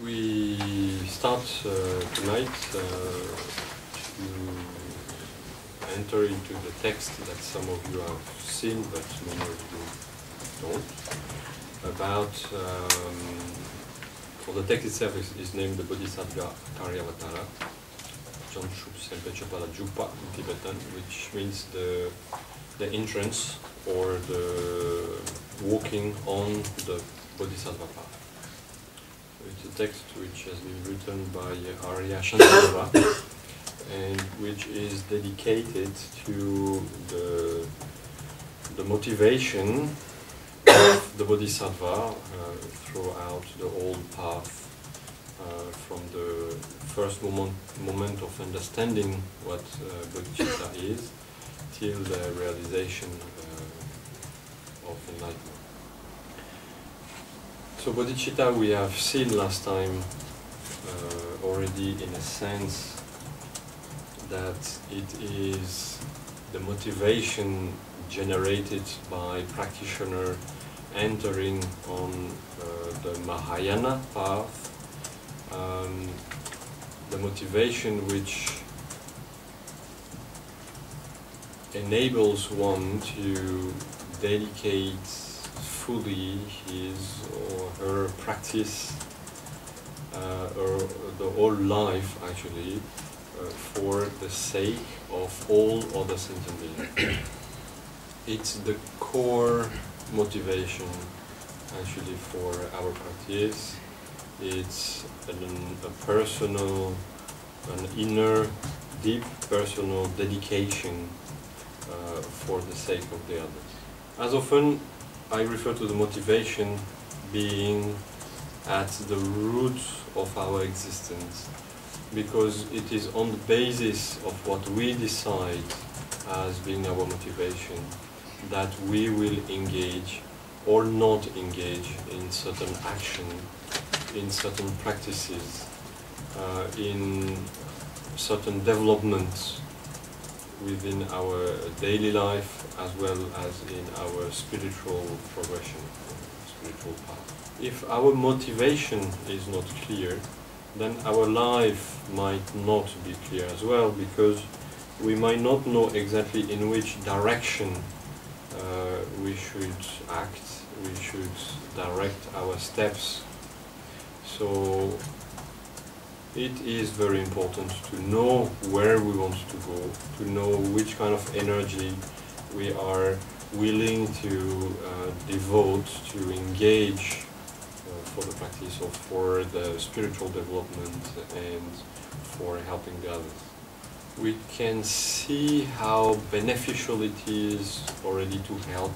We start tonight to enter into the text that some of you have seen, but many of you don't. About, well, the text itself is named the Bodhisattva Karyavatara, Jupa in Tibetan, which means the entrance or the walking on the Bodhisattva path. It's a text which has been written by Arya Shenphen and which is dedicated to the motivation of the Bodhisattva throughout the whole path, from the first moment of understanding what bodhicitta is till the realization of enlightenment. So bodhicitta we have seen last time already, in a sense that it is the motivation generated by practitioner entering on the Mahayana path, the motivation which enables one to dedicate fully his or her practice, or the whole life actually, for the sake of all other sentient beings. It's the core motivation actually for our practice. It's a personal, an inner, deep personal dedication for the sake of the others. As often I refer to the motivation being at the root of our existence, because it is on the basis of what we decide as being our motivation that we will engage or not engage in certain action, in certain practices, in certain developments within our daily life as well as in our spiritual progression, spiritual path. If our motivation is not clear, then our life might not be clear as well, because we might not know exactly in which direction we should act, we should direct our steps. So it is very important to know where we want to go, to know which kind of energy we are willing to devote, to engage for the practice or for the spiritual development and for helping the others. We can see how beneficial it is already to help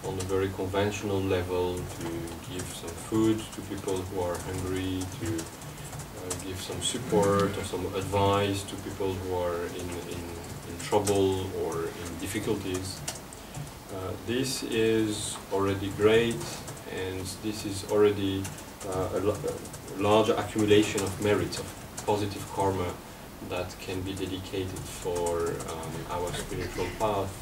on a very conventional level, to give some food to people who are hungry, to give some support or some advice to people who are in trouble or in difficulties. This is already great, and this is already a large accumulation of merits, of positive karma that can be dedicated for our spiritual path.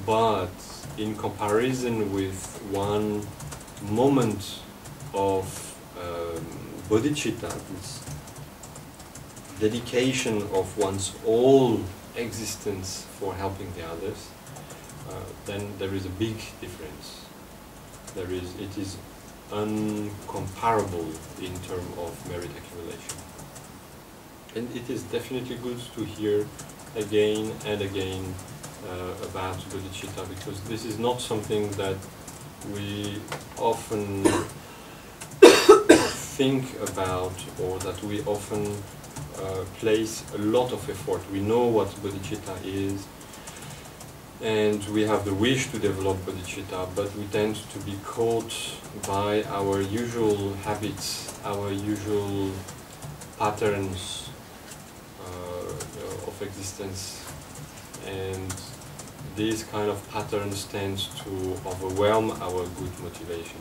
But in comparison with one moment of bodhicitta, this dedication of one's whole existence for helping the others, then there is a big difference. It is uncomparable in terms of merit accumulation. And it is definitely good to hear again and again about bodhicitta, because this is not something that we often think about, or that we often place a lot of effort. We know what bodhicitta is, and we have the wish to develop bodhicitta, but we tend to be caught by our usual habits, our usual patterns of existence, and these kind of patterns tend to overwhelm our good motivation.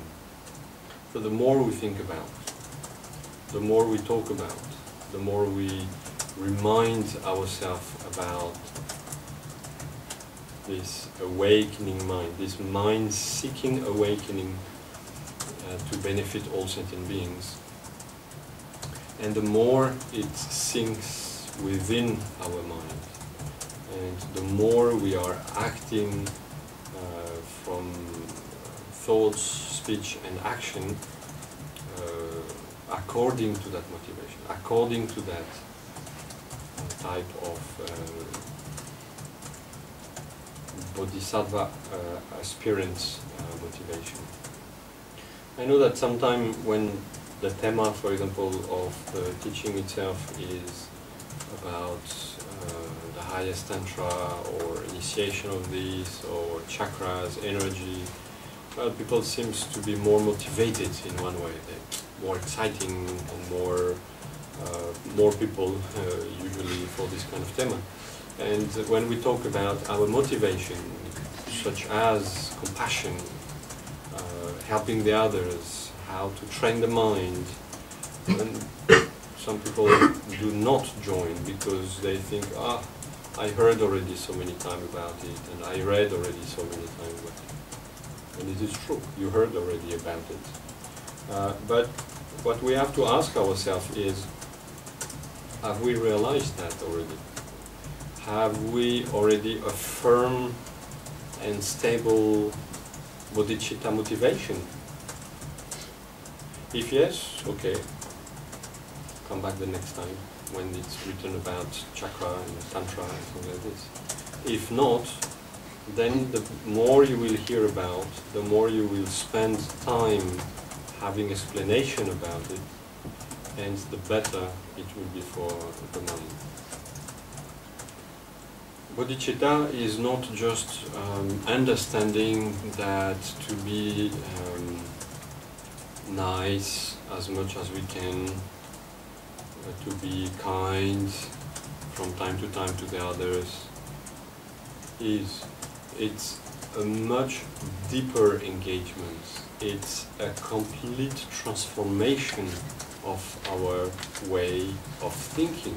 So the more we think about, the more we talk about, the more we remind ourselves about this awakening mind, this mind-seeking awakening to benefit all sentient beings, and the more it sinks within our mind, and the more we are acting from thoughts, speech and action according to that motivation, according to that type of bodhisattva aspirant motivation. I know that sometimes when the thema, for example, of the teaching itself is about the highest tantra or initiation of this or chakras, energy, well, people seems to be more motivated in one way. They're more exciting and more people usually for this kind of thema. And when we talk about our motivation, such as compassion, helping the others, how to train the mind, and some people do not join because they think, I heard already so many times about it, and I read already so many times about it. And it is true, you heard already about it. But what we have to ask ourselves is, have we realized that already? Have we already a firm and stable bodhicitta motivation? If yes, okay, come back the next time when it's written about chakra and tantra and things like this. If not, then the more you will hear about, the more you will spend time having explanation about it, and the better it will be for the mind. Bodhicitta is not just understanding that to be nice as much as we can, to be kind from time to the others. It's a much deeper engagement. It's a complete transformation of our way of thinking.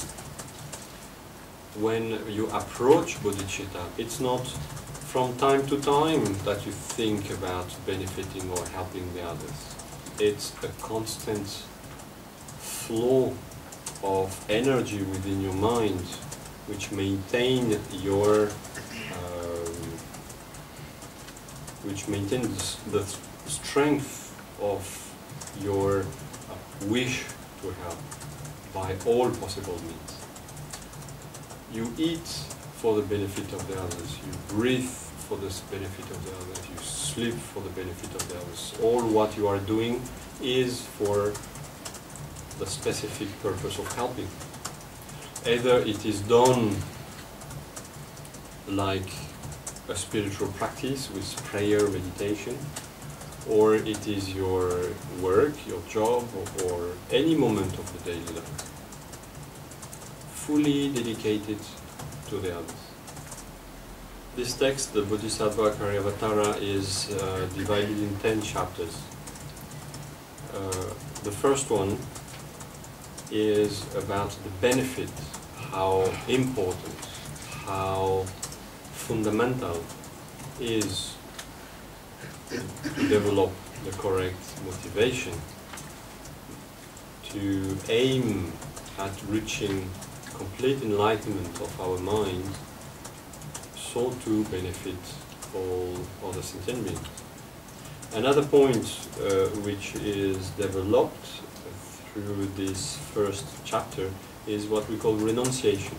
When you approach bodhicitta, it's not from time to time that you think about benefiting or helping the others. It's a constant flow of energy within your mind, which maintains the strength of your wish to help by all possible means. You eat for the benefit of the others, you breathe for the benefit of the others, you sleep for the benefit of the others. All what you are doing is for the specific purpose of helping. Either it is done like a spiritual practice with prayer, meditation, or it is your work, your job, or any moment of the daily life, fully dedicated to the others. This text, the Bodhisattva Karyavatara, is divided in 10 chapters. The first one is about the benefit, how important, how fundamental is to develop the correct motivation, to aim at reaching complete enlightenment of our mind, so to benefit all other sentient beings. Another point which is developed through this first chapter is what we call renunciation.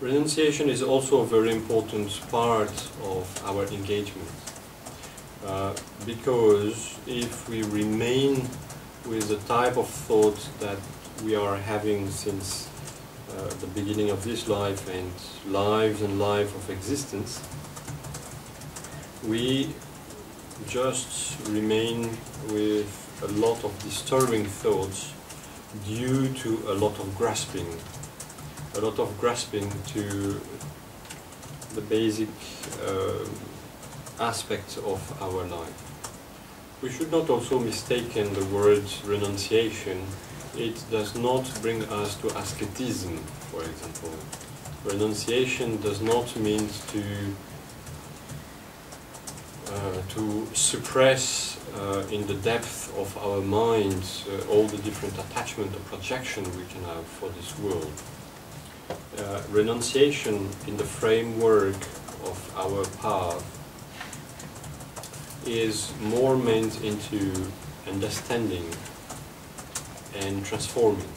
Renunciation is also a very important part of our engagement, because if we remain with the type of thought that we are having since the beginning of this life and lives of existence, we just remain with a lot of disturbing thoughts due to a lot of grasping to the basic aspects of our life. We should not also mistake the word renunciation. It does not bring us to asceticism, for example. Renunciation does not mean to suppress in the depth of our minds all the different attachment or projection we can have for this world. Renunciation in the framework of our path is more meant into understanding and transforming.